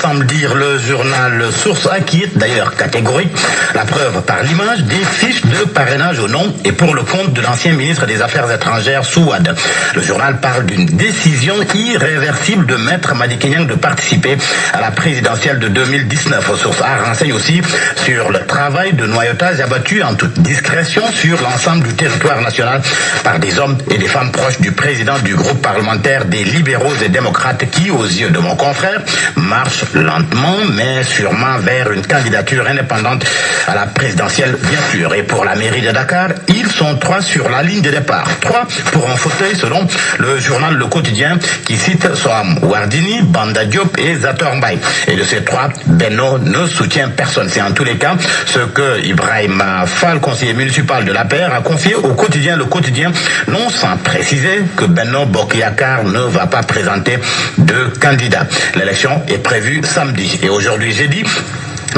semble dire le journal Source A, qui est d'ailleurs catégorique. La preuve par l'image des fiches de parrainage au nom et pour le compte de l'ancien ministre des Affaires étrangères, Souad. Le journal parle d'une décision irréversible de Maître Madické Niang de participer à la présidentielle de 2019. Source A renseigne aussi sur le travail de noyautage abattu en toute discrétion sur l'ensemble du territoire national par des hommes et des femmes proches du président du groupe parlementaire des libéraux et démocrates qui, aux yeux de mon confrère, marche lentement mais sûrement vers une candidature indépendante à la présidentielle, bien sûr. Et pour la mairie de Dakar, ils sont 3 sur la ligne de départ. 3 pour un fauteuil selon le journal Le Quotidien qui cite Soham Wardini, Banda Diop et Zator Mbaye. Et de ces 3, Benno ne soutient personne. C'est en tous les cas ce que Ibrahim Fall, conseiller municipal de l'APR, a confié au quotidien Le Quotidien, non sans préciser que Benno Bokk Yakaar ne va pas présenter de candidat. L'élection est prévue samedi et aujourd'hui jeudi.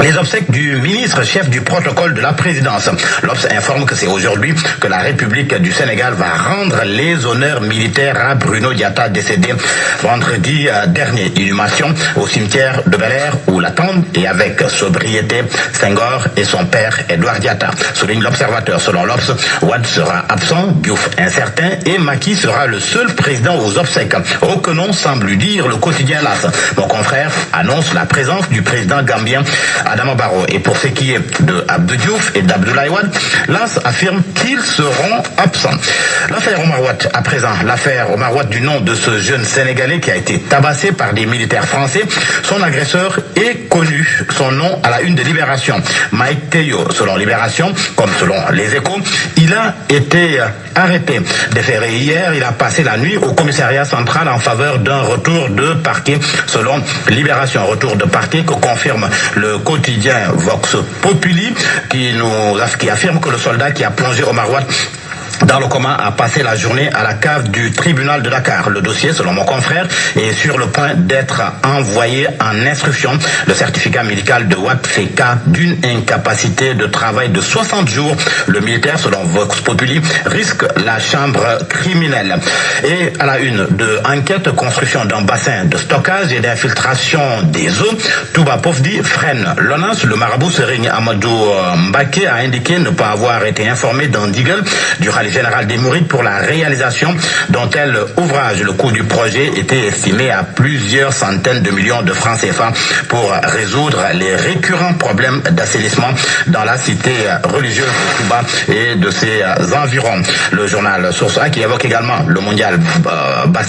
Les obsèques du ministre chef du protocole de la présidence. L'Obs informe que c'est aujourd'hui que la République du Sénégal va rendre les honneurs militaires à Bruno Diatta, décédé vendredi dernier. Inhumation au cimetière de Bel-Air où l'attendent et avec sobriété Senghor et son père Edouard Diatta. Souligne l'Observateur. Selon l'Obs, Wade sera absent, Diouf incertain et Macky sera le seul président aux obsèques. Aucun nom semble lui dire le quotidien LAS. Mon confrère annonce la présence du président gambien Adama Barrow. Et pour ce qui est de Abdou Diouf et d'Abdoulaye Wade, l'AS affirme qu'ils seront absents. L'affaire Omar Wade, à présent, l'affaire Omar Wade du nom de ce jeune Sénégalais qui a été tabassé par des militaires français. Son agresseur est connu. Son nom à la une de Libération. Mike Teyo, selon Libération, comme selon Les Échos, il a été arrêté. Déféré hier, il a passé la nuit au commissariat central en faveur d'un retour de parquet, selon Libération. Retour de parquet que confirme le quotidien Vox Populi qui affirme que le soldat qui a plongé Omar Wade dans le coma a passé la journée à la cave du tribunal de Dakar. Le dossier, selon mon confrère, est sur le point d'être envoyé en instruction. Le certificat médical de Wade fait cas d'une incapacité de travail de 60 jours. Le militaire, selon Vox Populi, risque la chambre criminelle. Et à la une de enquête, construction d'un bassin de stockage et d'infiltration des eaux, Touba Pofdi freine l'ONAS. Le marabout Serigne Amadou Mbacké a indiqué ne pas avoir été informé d'un deal du général des Mourides pour la réalisation d'un tel ouvrage. Le coût du projet était estimé à plusieurs centaines de millions de francs CFA pour résoudre les récurrents problèmes d'assainissement dans la cité religieuse de Touba et de ses environs. Le journal Source A qui évoque également le mondial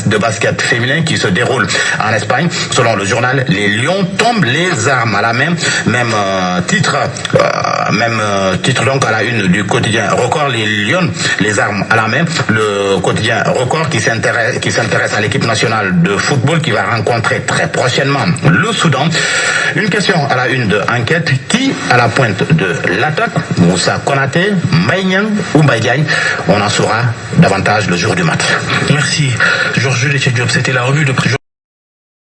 de basket féminin qui se déroule en Espagne. Selon le journal, les Lions tombent les armes à la main. Même titre donc à la une du quotidien Record, les Lions les armes à la main. Le quotidien Record qui s'intéresse à l'équipe nationale de football qui va rencontrer très prochainement le Soudan. Une question à la une de enquête: qui à la pointe de l'attaque? Moussa Konaté, Mbaye Niang ou Mbaye Diagne? On en saura davantage le jour du match. Merci Georges Diop, c'était la revue de presse.